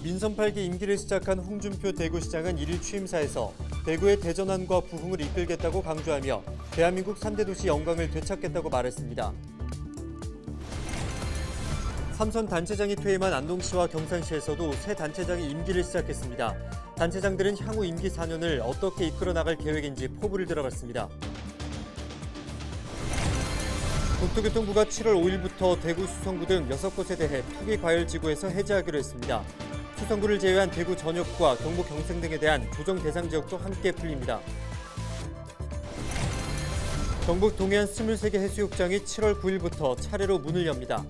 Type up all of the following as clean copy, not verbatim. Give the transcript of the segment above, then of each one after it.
민선 8기 임기를 시작한 홍준표 대구시장은 1일 취임사에서 대구의 대전환과 부흥을 이끌겠다고 강조하며 대한민국 3대 도시 영광을 되찾겠다고 말했습니다. 삼선 단체장이 퇴임한 안동시와 경산시에서도 새 단체장이 임기를 시작했습니다. 단체장들은 향후 임기 4년을 어떻게 이끌어 나갈 계획인지 포부를 들어봤습니다. 국토교통부가 7월 5일부터 대구 수성구 등 6곳에 대해 투기과열지구에서 해제하기로 했습니다. 수성구를 제외한 대구 전역과 경북 경생 등에 대한 조정 대상 지역도 함께 풀립니다. 경북 동해안 23개 해수욕장이 7월 9일부터 차례로 문을 엽니다.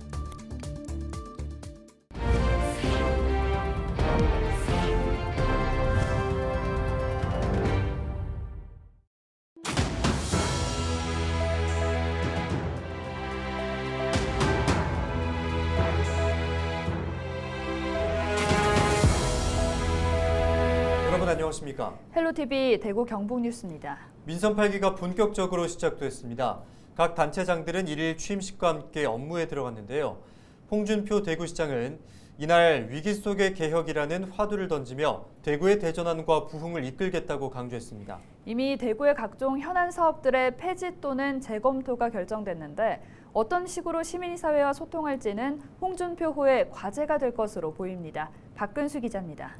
여러분 안녕하십니까? 헬로TV 대구 경북뉴스입니다. 민선 8기가 본격적으로 시작됐습니다. 각 단체장들은 1일 취임식과 함께 업무에 들어갔는데요. 홍준표 대구시장은 이날 위기 속의 개혁이라는 화두를 던지며 대구의 대전환과 부흥을 이끌겠다고 강조했습니다. 이미 대구의 각종 현안 사업들의 폐지 또는 재검토가 결정됐는데 어떤 식으로 시민사회와 소통할지는 홍준표 후의 과제가 될 것으로 보입니다. 박근수 기자입니다.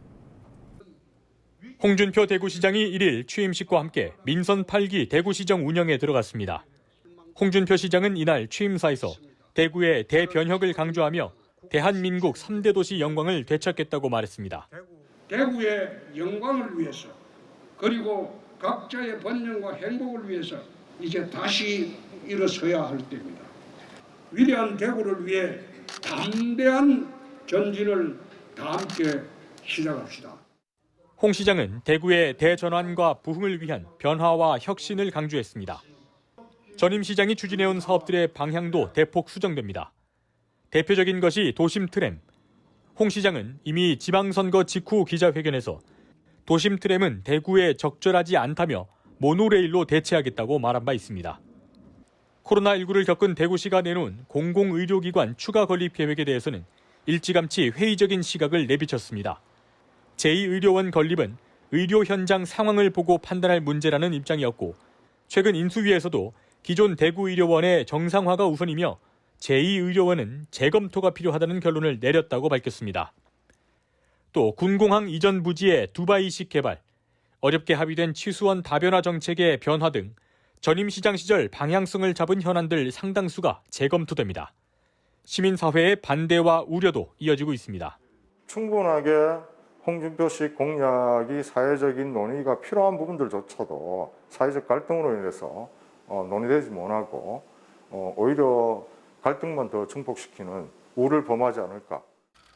홍준표 대구시장이 1일 취임식과 함께 민선 8기 대구시정 운영에 들어갔습니다. 홍준표 시장은 이날 취임사에서 대구의 대변혁을 강조하며 대한민국 3대 도시 영광을 되찾겠다고 말했습니다. 대구의 영광을 위해서 그리고 각자의 번영과 행복을 위해서 이제 다시 일어서야 할 때입니다. 위대한 대구를 위해 담대한 전진을 다 함께 시작합시다. 홍 시장은 대구의 대전환과 부흥을 위한 변화와 혁신을 강조했습니다. 전임 시장이 추진해온 사업들의 방향도 대폭 수정됩니다. 대표적인 것이 도심 트램. 홍 시장은 이미 지방선거 직후 기자회견에서 도심 트램은 대구에 적절하지 않다며 모노레일로 대체하겠다고 말한 바 있습니다. 코로나19를 겪은 대구시가 내놓은 공공의료기관 추가 건립 계획에 대해서는 일찌감치 회의적인 시각을 내비쳤습니다. 제2의료원 건립은 의료 현장 상황을 보고 판단할 문제라는 입장이었고 최근 인수위에서도 기존 대구의료원의 정상화가 우선이며 제2의료원은 재검토가 필요하다는 결론을 내렸다고 밝혔습니다. 또 군공항 이전 부지의 두바이식 개발, 어렵게 합의된 치수원 다변화 정책의 변화 등 전임 시장 시절 방향성을 잡은 현안들 상당수가 재검토됩니다. 시민사회의 반대와 우려도 이어지고 있습니다. 충분하게 홍준표식 공약이 사회적인 논의가 필요한 부분들조차도 사회적 갈등으로 인해서 논의되지 못하고 오히려 갈등만 더 증폭시키는 우를 범하지 않을까.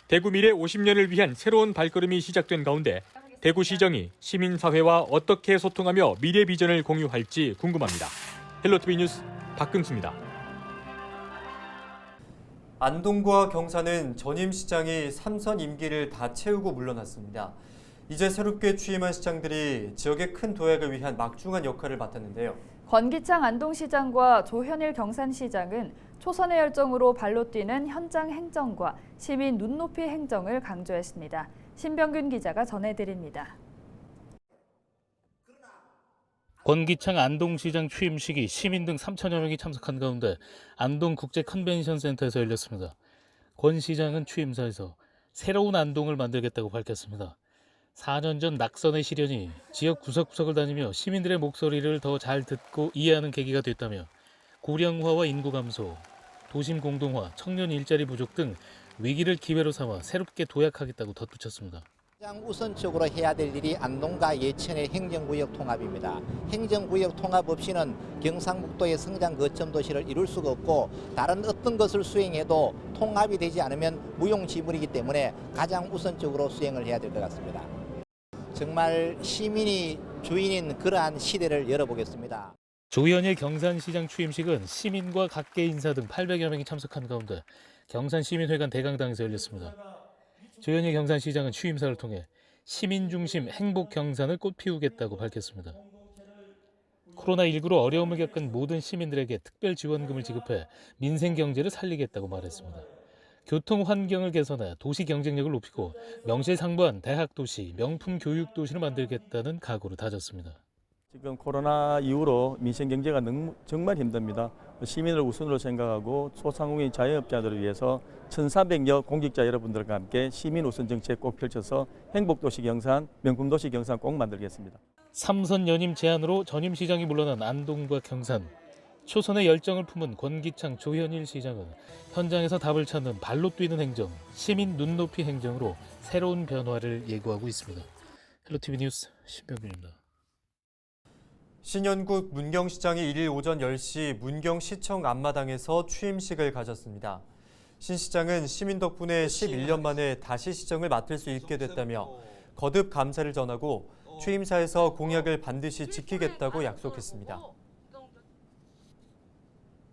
대구 미래 50년을 위한 새로운 발걸음이 시작된 가운데 대구시정이 시민사회와 어떻게 소통하며 미래 비전을 공유할지 궁금합니다. 헬로티비 뉴스 박근수입니다. 안동과 경산은 전임 시장이 3선 임기를 다 채우고 물러났습니다. 이제 새롭게 취임한 시장들이 지역의 큰 도약을 위한 막중한 역할을 맡았는데요. 권기창 안동시장과 조현일 경산시장은 초선의 열정으로 발로 뛰는 현장 행정과 시민 눈높이 행정을 강조했습니다. 신병균 기자가 전해드립니다. 권기창 안동시장 취임식이 시민 등 3천여 명이 참석한 가운데 안동국제컨벤션센터에서 열렸습니다. 권 시장은 취임사에서 새로운 안동을 만들겠다고 밝혔습니다. 4년 전 낙선의 시련이 지역 구석구석을 다니며 시민들의 목소리를 더 잘 듣고 이해하는 계기가 됐다며 고령화와 인구 감소, 도심 공동화, 청년 일자리 부족 등 위기를 기회로 삼아 새롭게 도약하겠다고 덧붙였습니다. 가장 우선적으로 해야 될 일이 안동과 예천의 행정구역 통합입니다. 행정구역 통합 없이는 경상북도의 성장 거점 도시를 이룰 수가 없고 다른 어떤 것을 수행해도 통합이 되지 않으면 무용지물이기 때문에 가장 우선적으로 수행을 해야 될 것 같습니다. 정말 시민이 주인인 그러한 시대를 열어보겠습니다. 조현일 경산시장 취임식은 시민과 각계 인사 등 800여 명이 참석한 가운데 경산시민회관 대강당에서 열렸습니다. 조현일 경산시장은 취임사를 통해 시민 중심 행복 경산을 꽃피우겠다고 밝혔습니다. 코로나19로 어려움을 겪은 모든 시민들에게 특별 지원금을 지급해 민생 경제를 살리겠다고 말했습니다. 교통 환경을 개선해 도시 경쟁력을 높이고 명실상부한 대학 도시, 명품 교육 도시를 만들겠다는 각오를 다졌습니다. 지금 코로나 이후로 민생 경제가 정말 힘듭니다. 시민을 우선으로 생각하고 소상공인 자영업자들을 위해서 1,400여 공직자 여러분들과 함께 시민 우선 정책 꼭 펼쳐서 행복도시 경산, 명품도시 경산 꼭 만들겠습니다. 3선 연임 제안으로 전임 시장이 물러난 안동과 경산. 초선의 열정을 품은 권기창, 조현일 시장은 현장에서 답을 찾는 발로 뛰는 행정, 시민 눈높이 행정으로 새로운 변화를 예고하고 있습니다. 헬로티비 뉴스 신병균입니다. 신현국 문경시장이 1일 오전 10시 문경시청 앞마당에서 취임식을 가졌습니다. 신 시장은 시민 덕분에 11년 만에 다시 시정을 맡을 수 있게 됐다며 거듭 감사를 전하고 취임사에서 공약을 반드시 지키겠다고 약속했습니다.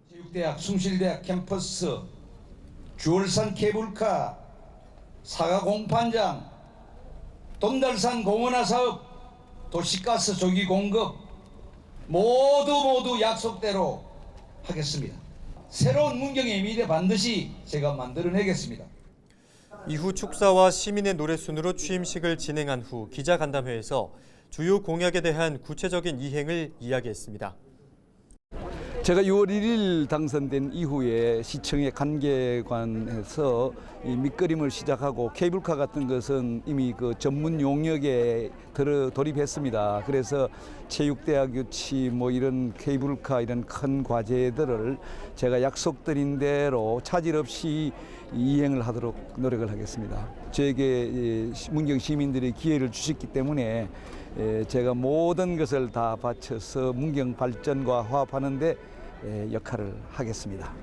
체육대학, 숭실대학 캠퍼스, 주월산 케이블카, 사과 공판장, 돈달산 공원화 사업, 도시가스 조기 공급 모두 약속대로 하겠습니다. 새로운 문경의 미래 반드시 제가 만들어내겠습니다. 이후 축사와 시민의 노래 순으로 취임식을 진행한 후 기자간담회에서 주요 공약에 대한 구체적인 이행을 이야기했습니다. 제가 6월 1일 당선된 이후에 시청의 관계관에서 이 밑그림을 시작하고 케이블카 같은 것은 이미 그 전문 용역에 돌입했습니다. 그래서 체육대학 유치 뭐 이런 케이블카 이런 큰 과제들을 제가 약속드린 대로 차질 없이 이행을 하도록 노력을 하겠습니다. 저에게 문경 시민들이 기회를 주셨기 때문에 제가 모든 것을 다 바쳐서 문경 발전과 화합하는 데 역할을 하겠습니다.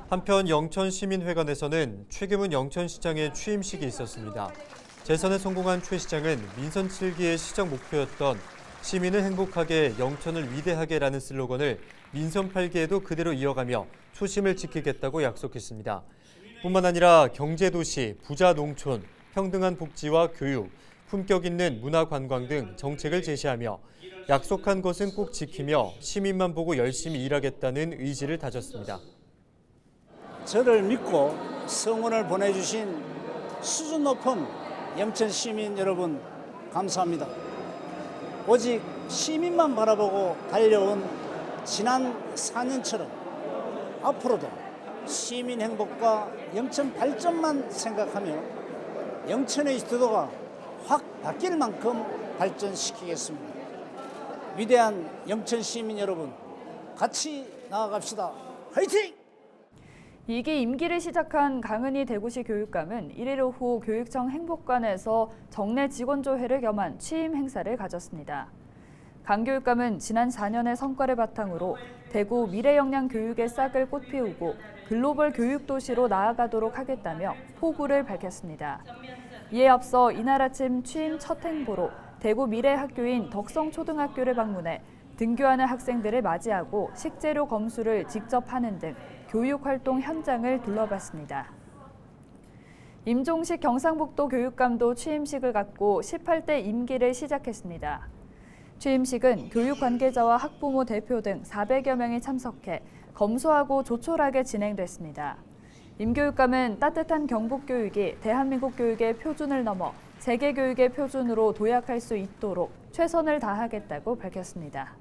한편 영천시민회관에서는 최규문 영천시장의 취임식이 있었습니다. 재선에 성공한 최 시장은 민선 7기의 시정 목표였던 시민을 행복하게 영천을 위대하게라는 슬로건을 민선 8기에도 그대로 이어가며 초심을 지키겠다고 약속했습니다. 뿐만 아니라 경제도시, 부자 농촌, 평등한 복지와 교육, 품격 있는 문화관광 등 정책을 제시하며 약속한 것은 꼭 지키며 시민만 보고 열심히 일하겠다는 의지를 다졌습니다. 저를 믿고 성원을 보내주신 수준 높은 영천 시민 여러분 감사합니다. 오직 시민만 바라보고 달려온 지난 4년처럼 앞으로도 시민 행복과 영천 발전만 생각하며 영천의 지도가 확 바뀔 만큼 발전시키겠습니다. 위대한 영천 시민 여러분, 같이 나아갑시다. 화이팅! 2기 임기를 시작한 강은희 대구시 교육감은 1일 오후 교육청 행복관에서 정례 직원조회를 겸한 취임 행사를 가졌습니다. 강 교육감은 지난 4년의 성과를 바탕으로 대구 미래역량 교육의 싹을 꽃피우고 글로벌 교육도시로 나아가도록 하겠다며 포부를 밝혔습니다. 이에 앞서 이날 아침 취임 첫 행보로 대구 미래학교인 덕성초등학교를 방문해 등교하는 학생들을 맞이하고 식재료 검수를 직접 하는 등 교육활동 현장을 둘러봤습니다. 임종식 경상북도 교육감도 취임식을 갖고 18대 임기를 시작했습니다. 취임식은 교육 관계자와 학부모 대표 등 400여 명이 참석해 검소하고 조촐하게 진행됐습니다. 임 교육감은 따뜻한 경북교육이 대한민국 교육의 표준을 넘어 세계 교육의 표준으로 도약할 수 있도록 최선을 다하겠다고 밝혔습니다.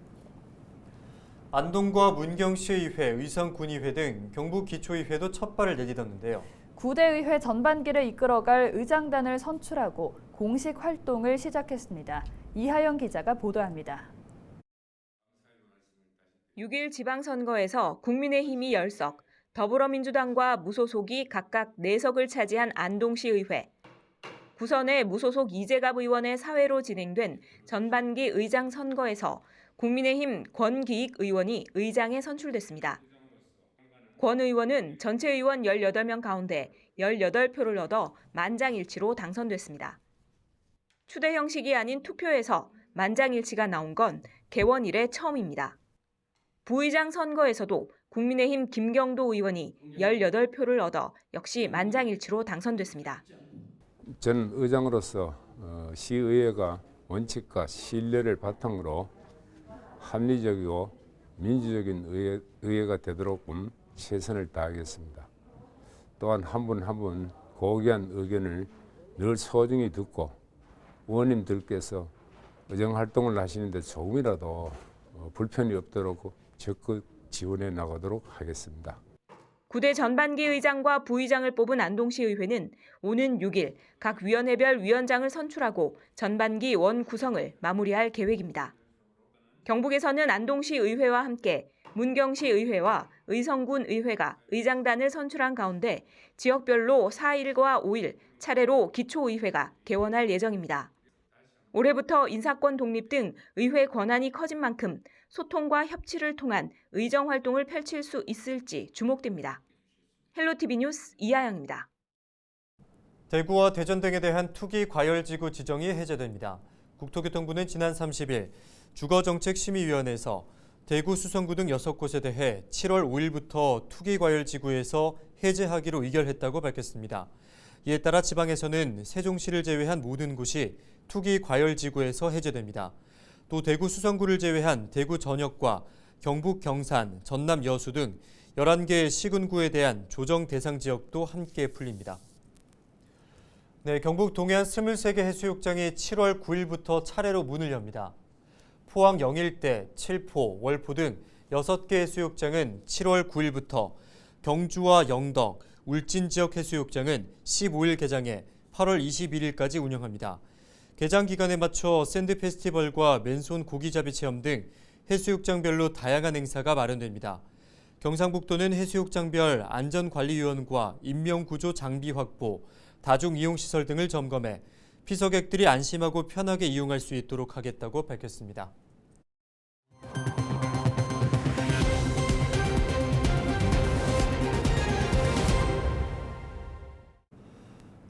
안동과 문경시의회, 의성군의회 등 경북기초의회도 첫 발을 내딛었는데요. 9대 의회 전반기를 이끌어갈 의장단을 선출하고 공식 활동을 시작했습니다. 이하영 기자가 보도합니다. 6일 지방선거에서 국민의힘이 10석, 더불어민주당과 무소속이 각각 4석을 차지한 안동시의회. 구선의 무소속 이재갑 의원의 사회로 진행된 전반기 의장 선거에서 국민의힘 권기익 의원이 의장에 선출됐습니다. 권 의원은 전체 의원 18명 가운데 18표를 얻어 만장일치로 당선됐습니다. 추대 형식이 아닌 투표에서 만장일치가 나온 건 개원 이래 처음입니다. 부의장 선거에서도 국민의힘 김경도 의원이 18표를 얻어 역시 만장일치로 당선됐습니다. 전 의장으로서 시의회가 원칙과 신뢰를 바탕으로 합리적이고 민주적인 의회가 되도록 최선을 다하겠습니다. 또한 한 분 한 분 고귀한 의견을 늘 소중히 듣고 의원님들께서 의정 활동을 하시는데 조금이라도 불편이 없도록 적극 지원해 나가도록 하겠습니다. 9대 전반기 의장과 부의장을 뽑은 안동시 의회는 오는 6일 각 위원회별 위원장을 선출하고 전반기 원 구성을 마무리할 계획입니다. 경북에서는 안동시 의회와 함께 문경시 의회와 의성군 의회가 의장단을 선출한 가운데 지역별로 4일과 5일 차례로 기초의회가 개원할 예정입니다. 올해부터 인사권 독립 등 의회 권한이 커진 만큼 소통과 협치를 통한 의정 활동을 펼칠 수 있을지 주목됩니다. 헬로티비 뉴스 이하영입니다. 대구와 대전 등에 대한 투기 과열지구 지정이 해제됩니다. 국토교통부는 지난 30일 주거정책심의위원회에서 대구, 수성구 등 6곳에 대해 7월 5일부터 투기과열지구에서 해제하기로 의결했다고 밝혔습니다. 이에 따라 지방에서는 세종시를 제외한 모든 곳이 투기과열지구에서 해제됩니다. 또 대구, 수성구를 제외한 대구 전역과 경북 경산, 전남 여수 등 11개 시군구에 대한 조정 대상 지역도 함께 풀립니다. 네, 경북 동해안 23개 해수욕장이 7월 9일부터 차례로 문을 엽니다. 포항 영일대, 칠포, 월포 등 6개 해수욕장은 7월 9일부터, 경주와 영덕, 울진 지역 해수욕장은 15일 개장해 8월 21일까지 운영합니다. 개장 기간에 맞춰 샌드 페스티벌과 맨손 고기잡이 체험 등 해수욕장별로 다양한 행사가 마련됩니다. 경상북도는 해수욕장별 안전관리위원과 인명구조 장비 확보, 다중이용시설 등을 점검해 피서객들이 안심하고 편하게 이용할 수 있도록 하겠다고 밝혔습니다.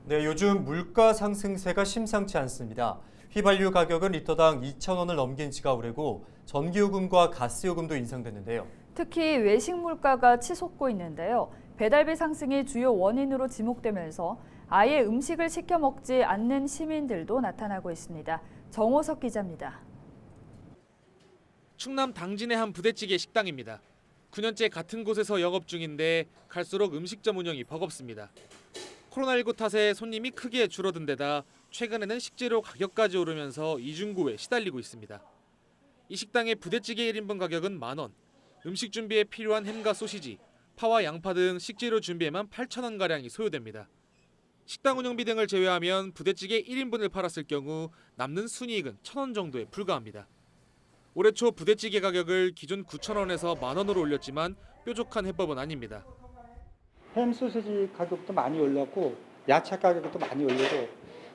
네, 요즘 물가 상승세가 심상치 않습니다. 휘발유 가격은 리터당 2,000원을 넘긴 지가 오래고 전기요금과 가스요금도 인상됐는데요. 특히 외식 물가가 치솟고 있는데요. 배달비 상승이 주요 원인으로 지목되면서 아예 음식을 시켜 먹지 않는 시민들도 나타나고 있습니다. 정호석 기자입니다. 충남 당진의 한 부대찌개 식당입니다. 9년째 같은 곳에서 영업 중인데 갈수록 음식점 운영이 버겁습니다. 코로나19 탓에 손님이 크게 줄어든 데다 최근에는 식재료 가격까지 오르면서 이중고에 시달리고 있습니다. 이 식당의 부대찌개 1인분 가격은 만원, 음식 준비에 필요한 햄과 소시지, 파와 양파 등 식재료 준비에만 8,000원가량이 소요됩니다. 식당 운영비 등을 제외하면 부대찌개 1인분을 팔았을 경우 남는 순이익은 1,000원 정도에 불과합니다. 올해 초 부대찌개 가격을 기존 9,000원에서 만원으로 올렸지만 뾰족한 해법은 아닙니다. 햄 소시지 가격도 많이 올랐고 야채 가격도 많이 올리고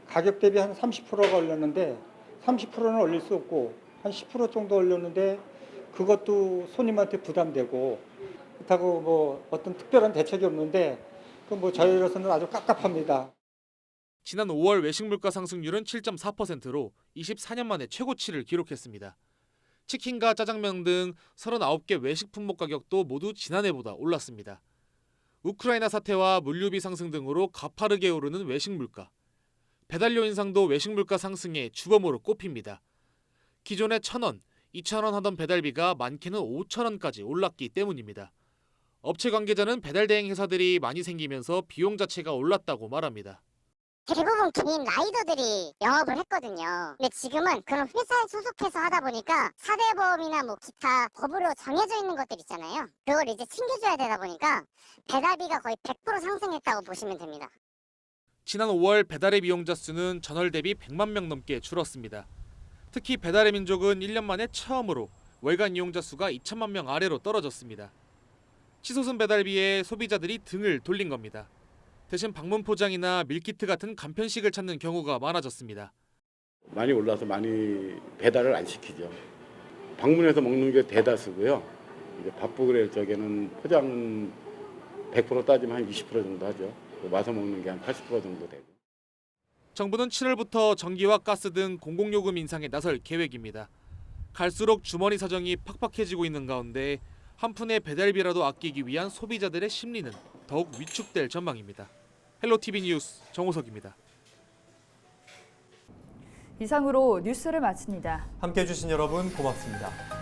가격 대비 한 30%가 올렸는데 30%는 올릴 수 없고 한 10% 정도 올렸는데 그것도 손님한테 부담되고 그렇다고 뭐 어떤 특별한 대책이 없는데 그 뭐 저희로서는 아주 깝깝합니다. 지난 5월 외식 물가 상승률은 7.4%로 24년 만에 최고치를 기록했습니다. 치킨과 짜장면 등 39개 외식 품목 가격도 모두 지난해보다 올랐습니다. 우크라이나 사태와 물류비 상승 등으로 가파르게 오르는 외식 물가. 배달료 인상도 외식 물가 상승의 주범으로 꼽힙니다. 기존에 1,000원, 2,000원 하던 배달비가 많게는 5,000원까지 올랐기 때문입니다. 업체 관계자는 배달 대행 회사들이 많이 생기면서 비용 자체가 올랐다고 말합니다. 대부분 개인 라이더들이 영업을 했거든요. 근데 지금은 그런 회사에 소속해서 하다 보니까 사대보험이나 뭐 기타 법으로 정해져 있는 것들 있잖아요. 그걸 이제 챙겨줘야 되다 보니까 배달비가 거의 100% 상승했다고 보시면 됩니다. 지난 5월 배달의 이용자 수는 전월 대비 100만 명 넘게 줄었습니다. 특히 배달의 민족은 1년 만에 처음으로 월간 이용자 수가 2천만 명 아래로 떨어졌습니다. 치솟은 배달비에 소비자들이 등을 돌린 겁니다. 대신 방문 포장이나 밀키트 같은 간편식을 찾는 경우가 많아졌습니다. 많이 올라서 많이 배달을 안 시키죠. 방문해서 먹는 게 대다수고요. 이제 바쁘그레 쪽에는 포장은 100% 따지면 한 20% 정도 하죠. 와서 먹는 게 한 80% 정도 되고. 정부는 7월부터 전기와 가스 등 공공요금 인상에 나설 계획입니다. 갈수록 주머니 사정이 팍팍해지고 있는 가운데 한 푼의 배달비라도 아끼기 위한 소비자들의 심리는 더욱 위축될 전망입니다. 헬로티비 뉴스 정호석입니다. 이상으로 뉴스를 마칩니다. 함께해 주신 여러분 고맙습니다.